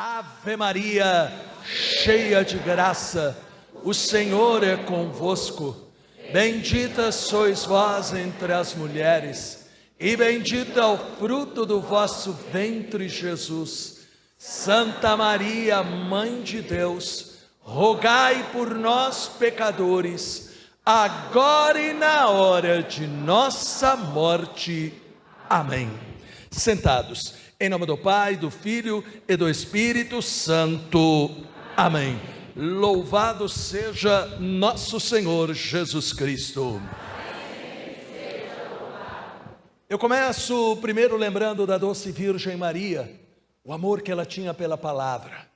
Ave Maria, cheia de graça, o Senhor é convosco. Bendita sois vós entre as mulheres, e bendito é o fruto do vosso ventre, Jesus. Santa Maria, Mãe de Deus, rogai por nós, pecadores, agora e na hora de nossa morte. Amém. Sentados. Em nome do Pai, do Filho e do Espírito Santo. Amém. Louvado seja nosso Senhor Jesus Cristo. Eu começo primeiro lembrando da doce Virgem Maria, o amor que ela tinha pela palavra.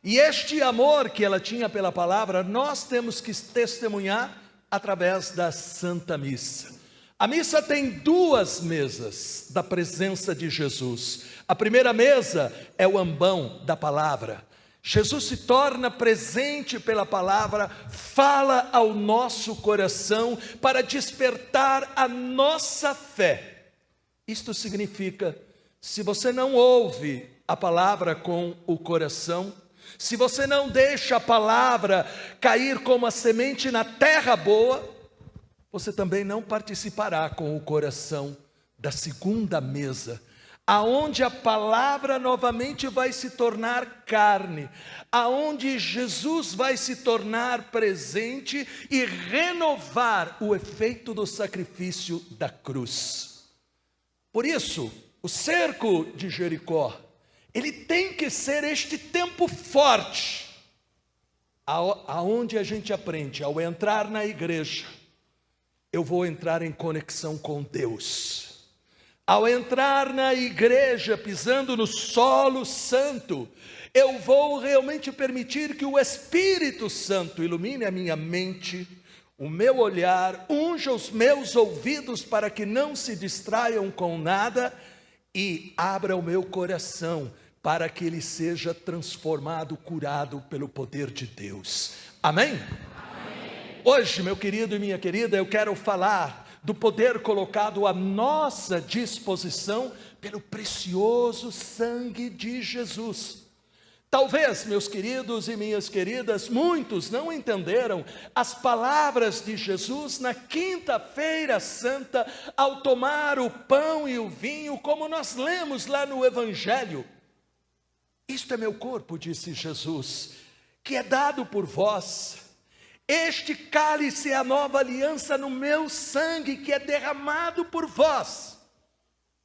E este amor que ela tinha pela palavra, nós temos que testemunhar através da Santa Missa. A missa tem duas mesas da presença de Jesus. A primeira mesa é o ambão da palavra. Jesus se torna presente pela palavra, fala ao nosso coração para despertar a nossa fé. Isto significa, se você não ouve a palavra com o coração, se você não deixa a palavra cair como a semente na terra boa, você também não participará com o coração da segunda mesa, aonde a palavra novamente vai se tornar carne, aonde Jesus vai se tornar presente e renovar o efeito do sacrifício da cruz. Por isso, o cerco de Jericó, ele tem que ser este tempo forte, aonde a gente aprende, ao entrar na igreja, eu vou entrar em conexão com Deus. Ao entrar na igreja, pisando no solo santo, eu vou realmente permitir que o Espírito Santo ilumine a minha mente, o meu olhar, unja os meus ouvidos para que não se distraiam com nada e abra o meu coração para que ele seja transformado, curado pelo poder de Deus. Amém? Hoje, meu querido e minha querida, eu quero falar do poder colocado à nossa disposição pelo precioso sangue de Jesus. Talvez, meus queridos e minhas queridas, muitos não entenderam as palavras de Jesus na quinta-feira santa, ao tomar o pão e o vinho, como nós lemos lá no Evangelho. Isto é meu corpo, disse Jesus, que é dado por vós. Este cálice é a nova aliança no meu sangue, que é derramado por vós.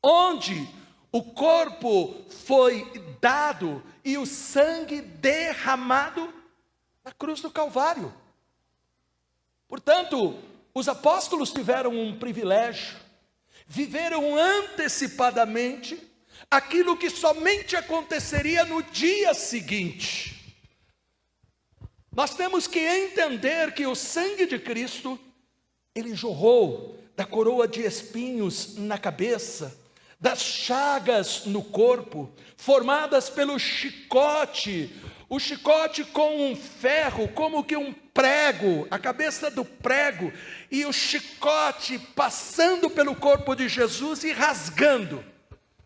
Onde o corpo foi dado e o sangue derramado na cruz do Calvário. Portanto, os apóstolos tiveram um privilégio, viveram antecipadamente aquilo que somente aconteceria no dia seguinte. Nós temos que entender que o sangue de Cristo, ele jorrou da coroa de espinhos na cabeça, das chagas no corpo, formadas pelo chicote, o chicote com um ferro, como que um prego, a cabeça do prego, e o chicote passando pelo corpo de Jesus e rasgando.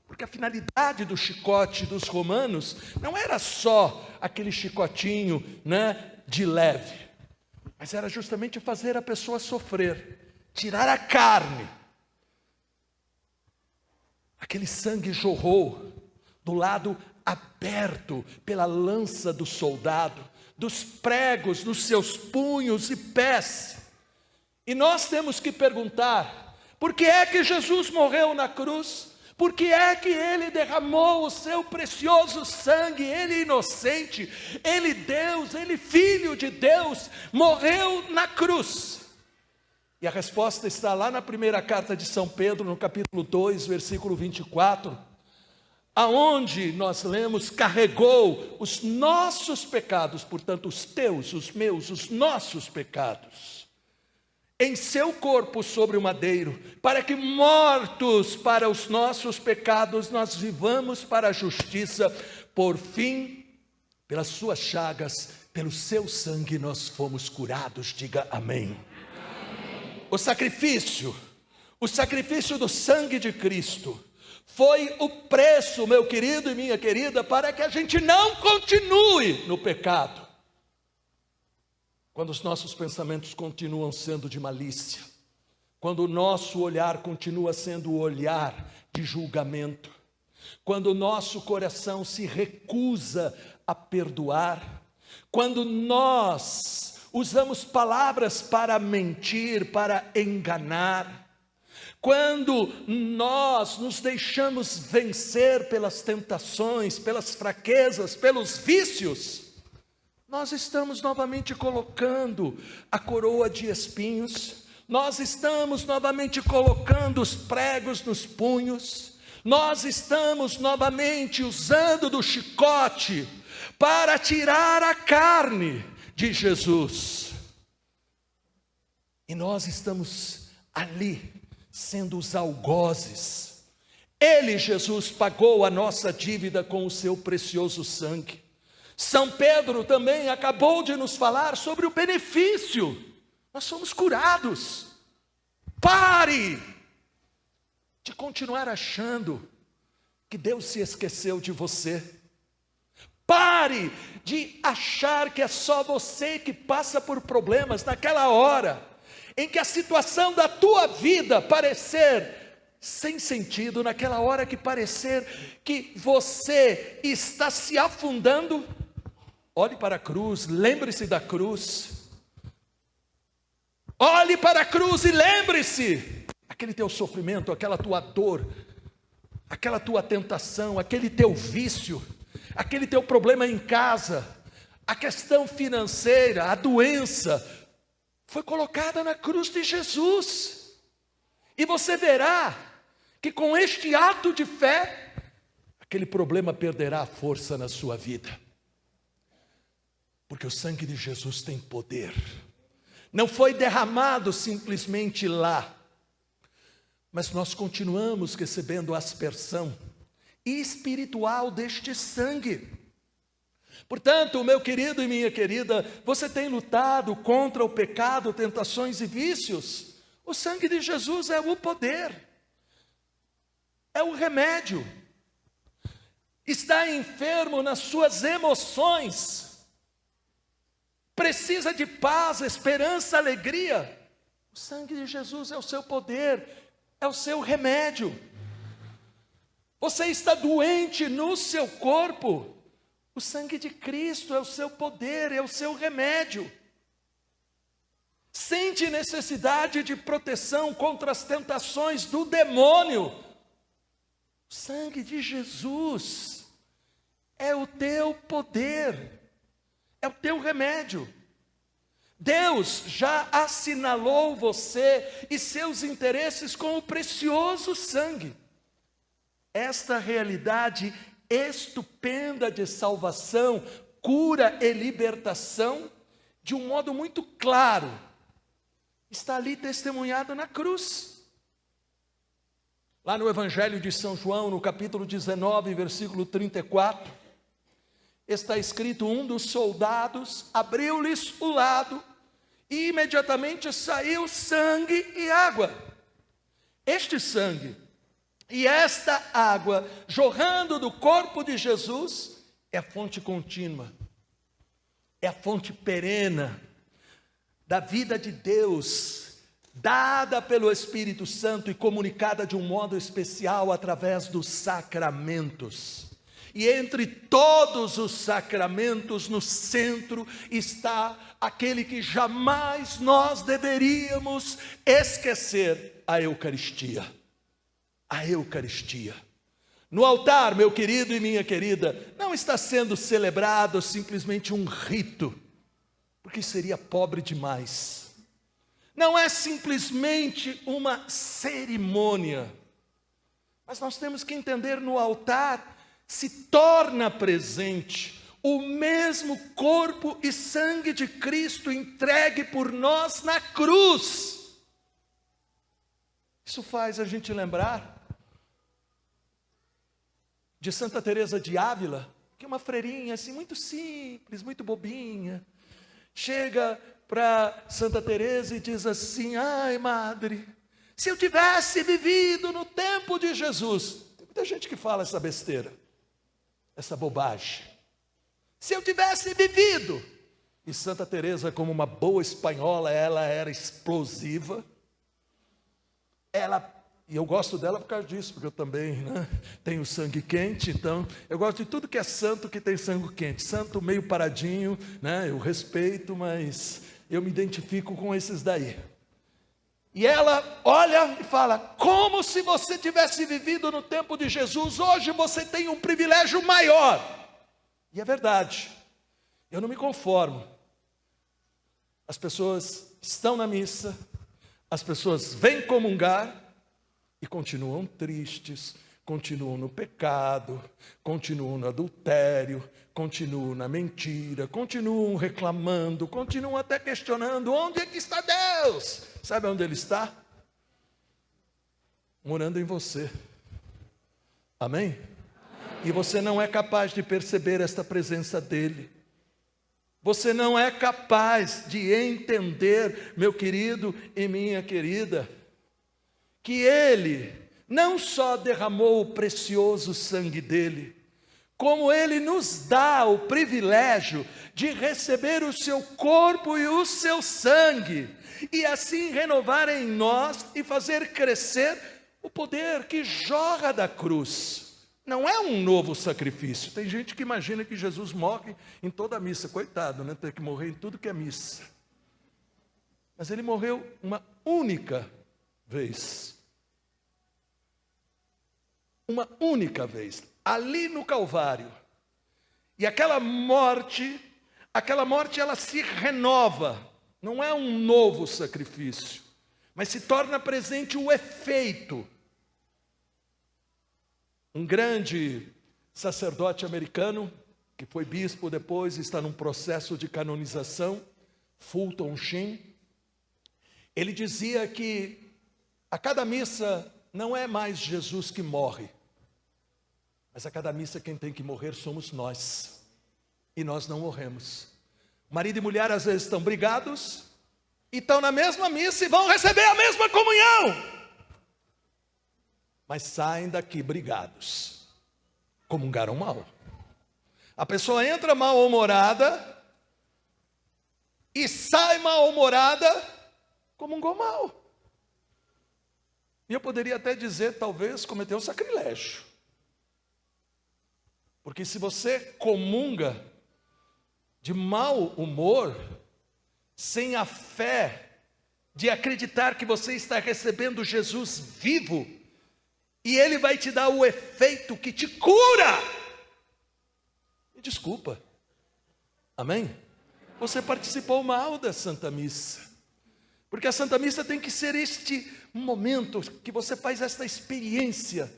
Porque a finalidade do chicote dos romanos não era só aquele chicotinho, de leve, mas era justamente fazer a pessoa sofrer, tirar a carne. Aquele sangue jorrou do lado aberto pela lança do soldado, dos pregos nos seus punhos e pés. E nós temos que perguntar, por que é que Jesus morreu na cruz? Por que é que ele derramou o seu precioso sangue? Ele inocente, ele Deus, ele Filho de Deus, morreu na cruz. E a resposta está lá na primeira carta de São Pedro, no capítulo 2, versículo 24, aonde nós lemos, carregou os nossos pecados, portanto os teus, os meus, os nossos pecados, em seu corpo sobre o madeiro, para que mortos para os nossos pecados, nós vivamos para a justiça. Por fim, pelas suas chagas, pelo seu sangue nós fomos curados. Diga amém. O sacrifício do sangue de Cristo foi o preço, meu querido e minha querida, para que a gente não continue no pecado. Quando os nossos pensamentos continuam sendo de malícia, quando o nosso olhar continua sendo o olhar de julgamento, quando o nosso coração se recusa a perdoar, quando nós usamos palavras para mentir, para enganar, quando nós nos deixamos vencer pelas tentações, pelas fraquezas, pelos vícios, nós estamos novamente colocando a coroa de espinhos, nós estamos novamente colocando os pregos nos punhos, nós estamos novamente usando do chicote para tirar a carne de Jesus. E nós estamos ali sendo os algozes. Ele, Jesus, pagou a nossa dívida com o seu precioso sangue. São Pedro também acabou de nos falar sobre o benefício. Nós somos curados. Pare de continuar achando que Deus se esqueceu de você. Pare de achar que é só você que passa por problemas naquela hora em que a situação da tua vida parecer sem sentido, naquela hora que parecer que você está se afundando. Olhe para a cruz, lembre-se da cruz. Olhe para a cruz e lembre-se, aquele teu sofrimento, aquela tua dor, aquela tua tentação, aquele teu vício, aquele teu problema em casa, a questão financeira, a doença, foi colocada na cruz de Jesus. E você verá que com este ato de fé, aquele problema perderá a força na sua vida. Porque o sangue de Jesus tem poder. Não foi derramado simplesmente lá, mas nós continuamos recebendo a aspersão espiritual deste sangue. Portanto, meu querido e minha querida, você tem lutado contra o pecado, tentações e vícios? O sangue de Jesus é o poder, é o remédio. Está enfermo nas suas emoções, precisa de paz, esperança, alegria. O sangue de Jesus é o seu poder, é o seu remédio. Você está doente no seu corpo, o sangue de Cristo é o seu poder, é o seu remédio. Sente necessidade de proteção contra as tentações do demônio. O sangue de Jesus é o teu poder, é o teu remédio. Deus já assinalou você e seus interesses com o precioso sangue. Esta realidade estupenda de salvação, cura e libertação, de um modo muito claro, está ali testemunhado na cruz. Lá no Evangelho de São João, no capítulo 19, versículo 34, está escrito: um dos soldados abriu-lhes o lado e imediatamente saiu sangue e água. Este sangue e esta água jorrando do corpo de Jesus é a fonte contínua, é a fonte perene da vida de Deus, dada pelo Espírito Santo e comunicada de um modo especial através dos sacramentos. E entre todos os sacramentos, no centro está aquele que jamais nós deveríamos esquecer: a Eucaristia. A Eucaristia. No altar, meu querido e minha querida, não está sendo celebrado simplesmente um rito, porque seria pobre demais. Não é simplesmente uma cerimônia, mas nós temos que entender: no altar se torna presente o mesmo corpo e sangue de Cristo entregue por nós na cruz. Isso faz a gente lembrar de Santa Teresa de Ávila, que é uma freirinha assim muito simples, muito bobinha, chega para Santa Teresa e diz assim: ai, madre, se eu tivesse vivido no tempo de Jesus. muita gente que fala essa besteira, essa bobagem. Se eu tivesse vivido, e Santa Teresa, como uma boa espanhola, ela era explosiva, e eu gosto dela por causa disso, porque eu também, né, tenho sangue quente, então eu gosto de tudo que é santo que tem sangue quente. Santo meio paradinho, né, eu respeito, mas eu me identifico com esses daí. E ela olha e fala, como se você tivesse vivido no tempo de Jesus, hoje você tem um privilégio maior. E é verdade, eu não me conformo. As pessoas estão na missa, as pessoas vêm comungar e continuam tristes, continuam no pecado, continuam no adultério, continuam na mentira, continuam reclamando, continuam até questionando, onde é que está Deus? Sabe onde Ele está? Morando em você. Amém? E você não é capaz de perceber esta presença dEle. Você não é capaz de entender, meu querido e minha querida, que Ele não só derramou o precioso sangue dEle, como Ele nos dá o privilégio de receber o seu corpo e o seu sangue, e assim renovar em nós e fazer crescer o poder que jorra da cruz. Não é um novo sacrifício. Tem gente que imagina que Jesus morre em toda a missa. Coitado, né? Tem que morrer em tudo que é missa. Mas Ele morreu uma única vez. Uma única vez. Ali no Calvário. E aquela morte ela se renova. Não é um novo sacrifício. Mas se torna presente o efeito. Um grande sacerdote americano, que foi bispo depois, está num processo de canonização, Fulton Sheen, ele dizia que a cada missa não é mais Jesus que morre, mas a cada missa quem tem que morrer somos nós, e nós não morremos. Marido e mulher às vezes estão brigados, e estão na mesma missa e vão receber a mesma comunhão, mas saem daqui brigados, comungaram mal. A pessoa entra mal-humorada e sai mal-humorada, comungou mal. E eu poderia até dizer, talvez, cometeu um sacrilégio. Porque se você comunga de mau humor, sem a fé de acreditar que você está recebendo Jesus vivo, e Ele vai te dar o efeito que te cura. Me desculpa. Amém? Você participou mal da Santa Missa. Porque a Santa Missa tem que ser este momento que você faz esta experiência.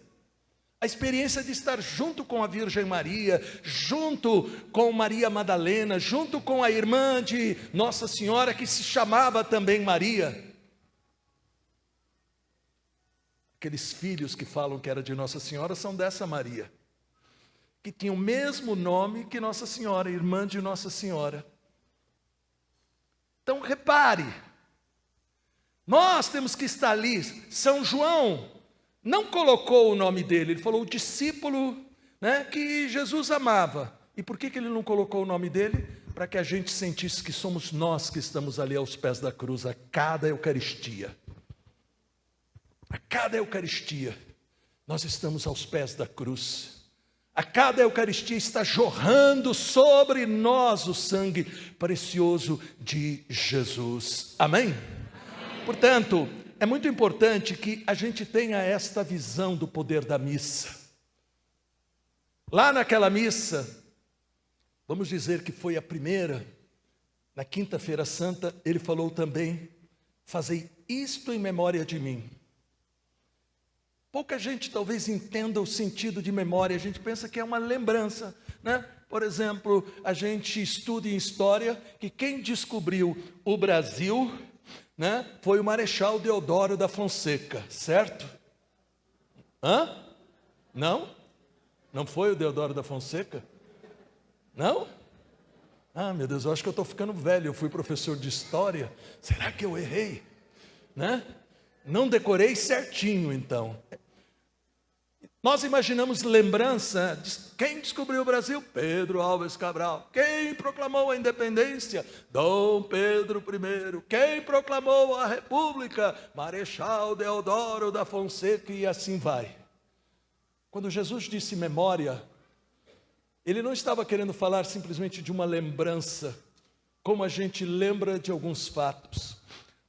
A experiência de estar junto com a Virgem Maria, junto com Maria Madalena, junto com a irmã de Nossa Senhora, que se chamava também Maria. Aqueles filhos que falam que era de Nossa Senhora são dessa Maria, que tinha o mesmo nome que Nossa Senhora, irmã de Nossa Senhora. Então repare, nós temos que estar ali. São João não colocou o nome dele, ele falou o discípulo, né, que Jesus amava. E por que ele não colocou o nome dele? Para que a gente sentisse que somos nós que estamos ali aos pés da cruz, a cada Eucaristia. A cada Eucaristia, nós estamos aos pés da cruz. A cada Eucaristia está jorrando sobre nós o sangue precioso de Jesus. Amém? Amém. Portanto, é muito importante que a gente tenha esta visão do poder da missa. Lá naquela missa, vamos dizer que foi a primeira, na quinta-feira santa, ele falou também, fazei isto em memória de mim. Pouca gente talvez entenda o sentido de memória, a gente pensa que é uma lembrança, né? Por exemplo, a gente estuda em história que quem descobriu o Brasil, né, foi o Marechal Deodoro da Fonseca, certo? Hã? Não? Não foi o Deodoro da Fonseca? Não? Ah, meu Deus, eu acho que eu estou ficando velho, eu fui professor de história, será que eu errei? Né? Não decorei certinho, então. Nós imaginamos lembrança de quem descobriu o Brasil? Pedro Álvares Cabral. Quem proclamou a independência? Dom Pedro I. Quem proclamou a República? Marechal Deodoro da Fonseca, e assim vai. Quando Jesus disse memória, ele não estava querendo falar simplesmente de uma lembrança, como a gente lembra de alguns fatos.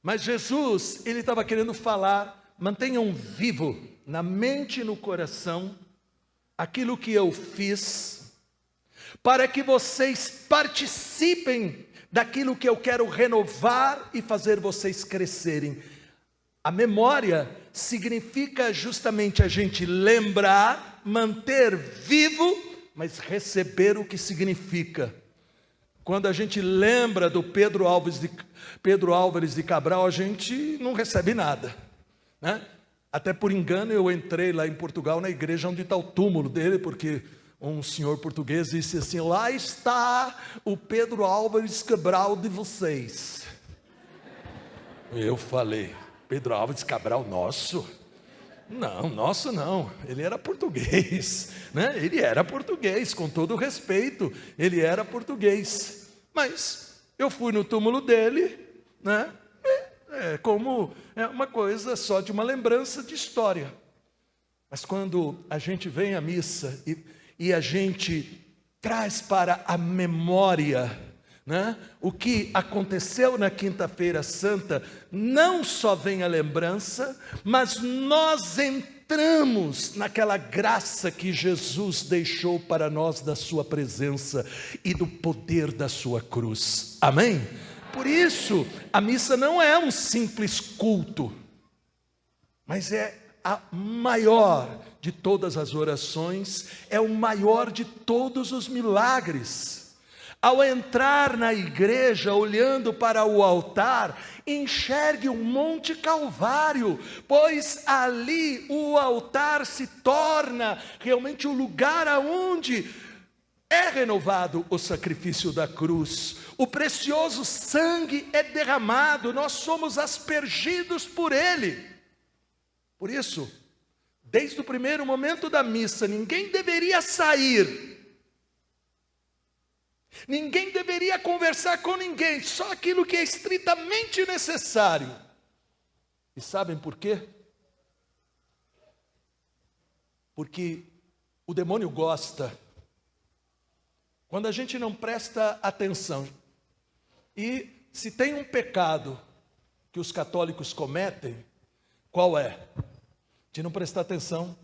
Mas Jesus, ele estava querendo falar, mantenham vivo na mente e no coração aquilo que eu fiz, para que vocês participem daquilo que eu quero renovar e fazer vocês crescerem. A memória significa justamente a gente lembrar, manter vivo, mas receber o que significa. Quando a gente lembra do Pedro Álvares de Cabral, a gente não recebe nada, né? Até por engano eu entrei lá em Portugal, na igreja onde está o túmulo dele, porque um senhor português disse assim: lá está o Pedro Álvares Cabral de vocês. Eu falei: Pedro Álvares Cabral nosso? Não, nosso não, ele era português, né? Ele era português, com todo o respeito, ele era português. Mas eu fui no túmulo dele, né? Como uma coisa só de uma lembrança de história. Mas quando a gente vem à missa e a gente traz para a memória, né, o que aconteceu na Quinta-feira Santa, não só vem a lembrança, mas nós entramos naquela graça que Jesus deixou para nós da sua presença e do poder da sua cruz. Amém? Por isso, a missa não é um simples culto, mas é a maior de todas as orações, é o maior de todos os milagres. Ao entrar na igreja, olhando para o altar, enxergue o Monte Calvário, pois ali o altar se torna realmente o lugar aonde é renovado o sacrifício da cruz, o precioso sangue é derramado, nós somos aspergidos por ele. Por isso, desde o primeiro momento da missa, ninguém deveria sair, ninguém deveria conversar com ninguém, só aquilo que é estritamente necessário. E sabem por quê? Porque o demônio gosta quando a gente não presta atenção. E se tem um pecado que os católicos cometem, qual é? De não prestar atenção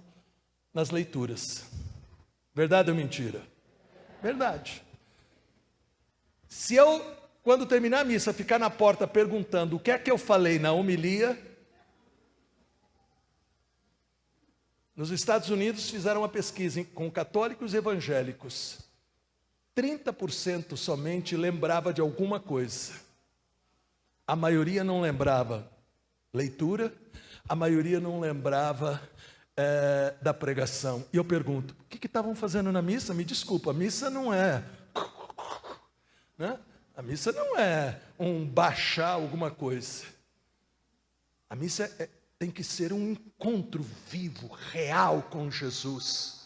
nas leituras. Verdade ou mentira? Verdade. Se eu, quando terminar a missa, ficar na porta perguntando o que é que eu falei na homilia, nos Estados Unidos fizeram uma pesquisa com católicos e evangélicos. 30% somente lembrava de alguma coisa. A maioria não lembrava leitura, a maioria não lembrava da pregação. E eu pergunto, o que estavam fazendo na missa? Me desculpa, a missa não é... né? A missa não é um baixar alguma coisa. A missa tem que ser um encontro vivo, real com Jesus.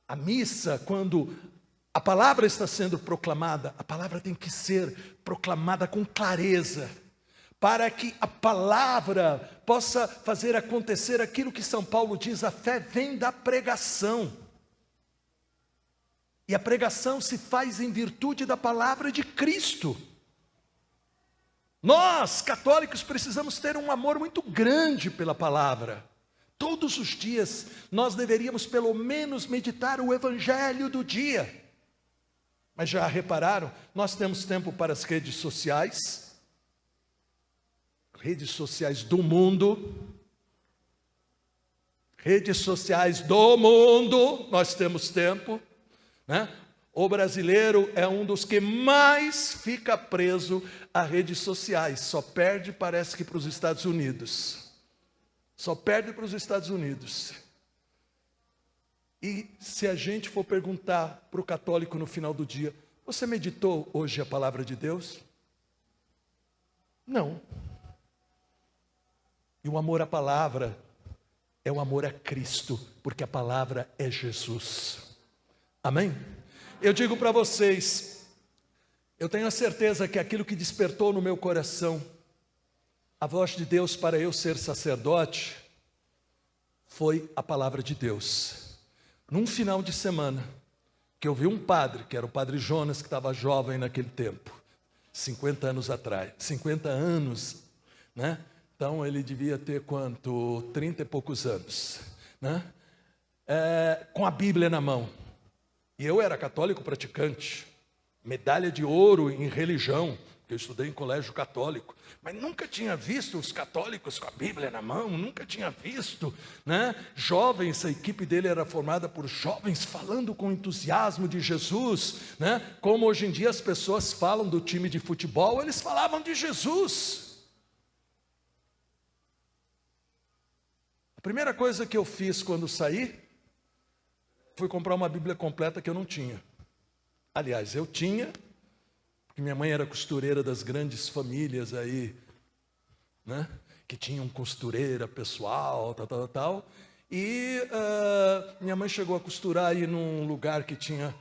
A missa, quando a palavra está sendo proclamada, a palavra tem que ser proclamada com clareza, para que a palavra possa fazer acontecer aquilo que São Paulo diz: a fé vem da pregação. E a pregação se faz em virtude da palavra de Cristo. Nós, católicos, precisamos ter um amor muito grande pela palavra. Todos os dias nós deveríamos pelo menos meditar o evangelho do dia. Mas já repararam, nós temos tempo para as redes sociais do mundo, nós temos tempo, né? O brasileiro é um dos que mais fica preso a redes sociais, só perde, parece que, para os Estados Unidos. Só perde para os Estados Unidos. E se a gente for perguntar para o católico no final do dia: você meditou hoje a palavra de Deus? Não. E o amor à palavra é o amor a Cristo, porque a palavra é Jesus. Amém? Eu digo para vocês, eu tenho a certeza que aquilo que despertou no meu coração a voz de Deus para eu ser sacerdote foi a palavra de Deus. Num final de semana, que eu vi um padre, que era o padre Jonas, que estava jovem naquele tempo, 50 anos atrás, 50 anos, né? Então ele devia ter quanto? 30 e poucos anos, né? Com a Bíblia na mão. E eu era católico praticante, medalha de ouro em religião, porque eu estudei em colégio católico, mas nunca tinha visto os católicos com a Bíblia na mão, nunca tinha visto, né? Jovens, a equipe dele era formada por jovens falando com entusiasmo de Jesus, né? Como hoje em dia as pessoas falam do time de futebol, eles falavam de Jesus. A primeira coisa que eu fiz quando saí foi comprar uma Bíblia completa que eu não tinha. Aliás, eu tinha, porque minha mãe era costureira das grandes famílias aí, né? Que tinham costureira pessoal, tal. E minha mãe chegou a costurar aí num lugar que tinha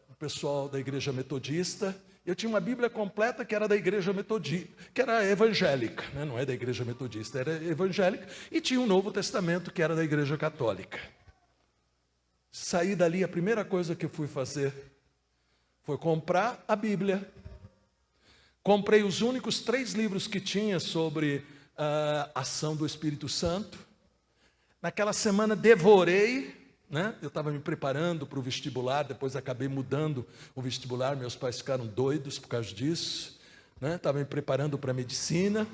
o pessoal da igreja metodista. Eu tinha uma Bíblia completa que era da igreja metodista, que era evangélica, né? Não é da igreja metodista, era evangélica. E tinha um Novo Testamento que era da igreja católica. Saí dali, a primeira coisa que eu fui fazer foi comprar a Bíblia. Comprei os únicos 3 livros que tinha sobre a ação do Espírito Santo. Naquela semana devorei, né? Eu estava me preparando para o vestibular, depois acabei mudando o vestibular, meus pais ficaram doidos por causa disso, né? Estava me preparando para a medicina.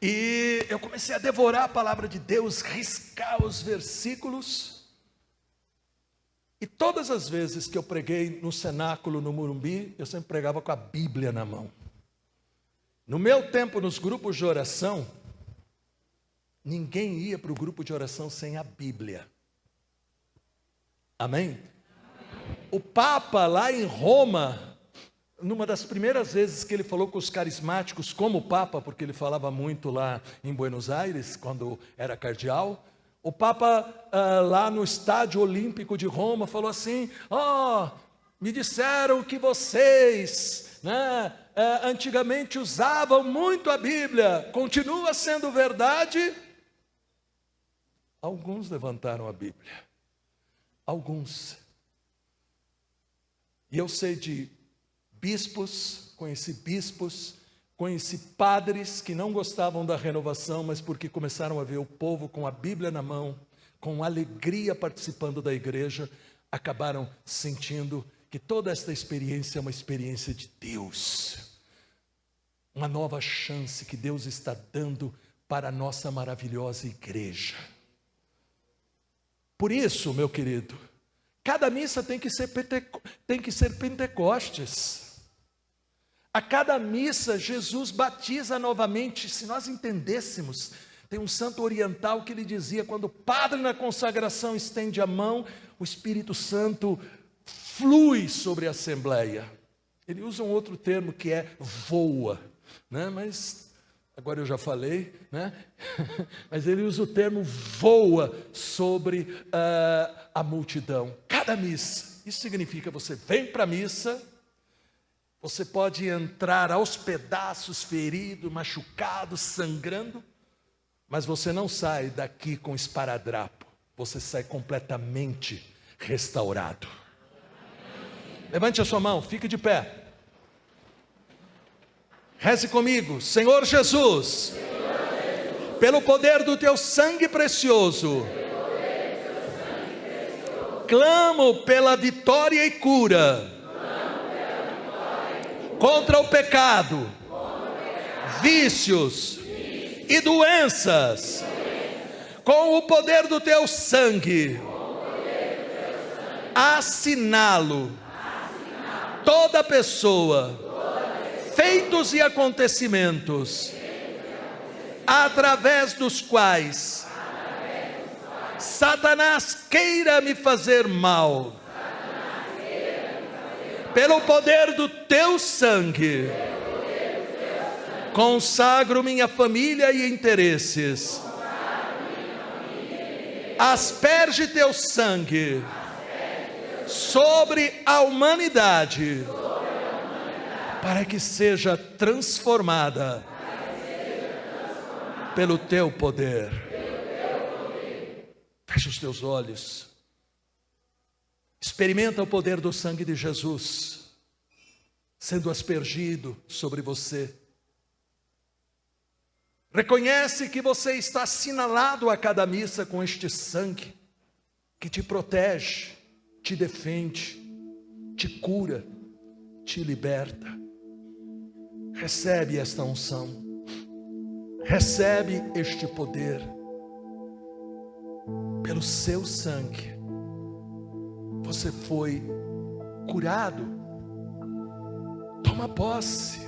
E eu comecei a devorar a palavra de Deus, riscar os versículos. E todas as vezes que eu preguei no cenáculo, no Morumbi, eu sempre pregava com a Bíblia na mão. No meu tempo, nos grupos de oração, ninguém ia para o grupo de oração sem a Bíblia. Amém? O Papa lá em Roma, numa das primeiras vezes que ele falou com os carismáticos como Papa, porque ele falava muito lá em Buenos Aires, quando era cardeal, o Papa, lá no Estádio Olímpico de Roma, falou assim: me disseram que vocês, né, antigamente usavam muito a Bíblia, continua sendo verdade? Alguns levantaram a Bíblia, alguns. E eu sei de bispos, conheci padres que não gostavam da renovação, mas porque começaram a ver o povo com a Bíblia na mão, com alegria participando da igreja, acabaram sentindo que toda esta experiência é uma experiência de Deus. Uma nova chance que Deus está dando para a nossa maravilhosa igreja. Por isso, meu querido, cada missa tem que ser Pentecostes. A cada missa, Jesus batiza novamente. Se nós entendêssemos, tem um santo oriental que ele dizia, quando o padre na consagração estende a mão, o Espírito Santo flui sobre a assembleia. Ele usa um outro termo que é voa, né? Mas agora eu já falei, né? Mas ele usa o termo voa sobre a multidão. Cada missa. Isso significa você vem para a missa, você pode entrar aos pedaços, ferido, machucado, sangrando, mas você não sai daqui com esparadrapo, você sai completamente restaurado. Levante a sua mão, fique de pé. Reze comigo. Senhor Jesus, pelo poder do teu sangue precioso, clamo pela vitória e cura contra o pecado, vícios e doenças, com o poder do teu sangue, assinalo toda pessoa, feitos e acontecimentos, através dos quais Satanás queira me fazer mal. Pelo poder do teu sangue, consagro minha família e interesses asperge teu sangue sobre a humanidade, para que seja transformada pelo teu poder. Fecha os teus olhos. Experimenta o poder do sangue de Jesus sendo aspergido sobre você. Reconhece que você está assinalado a cada missa com este sangue que te protege, te defende, te cura, te liberta. Recebe esta unção, recebe este poder. Pelo seu sangue você foi curado. Toma posse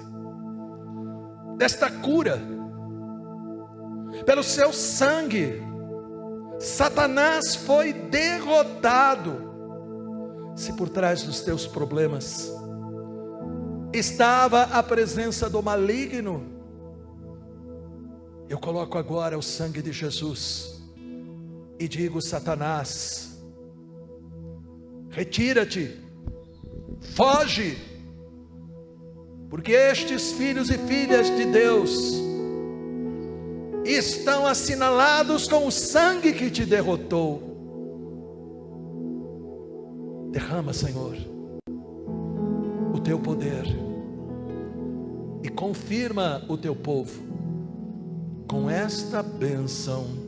desta cura. Pelo seu sangue Satanás foi derrotado. Se por trás dos teus problemas estava a presença do maligno, eu coloco agora o sangue de Jesus e digo: Satanás, retira-te, foge, porque estes filhos e filhas de Deus estão assinalados com o sangue que te derrotou. Derrama, Senhor, o teu poder e confirma o teu povo com esta bênção.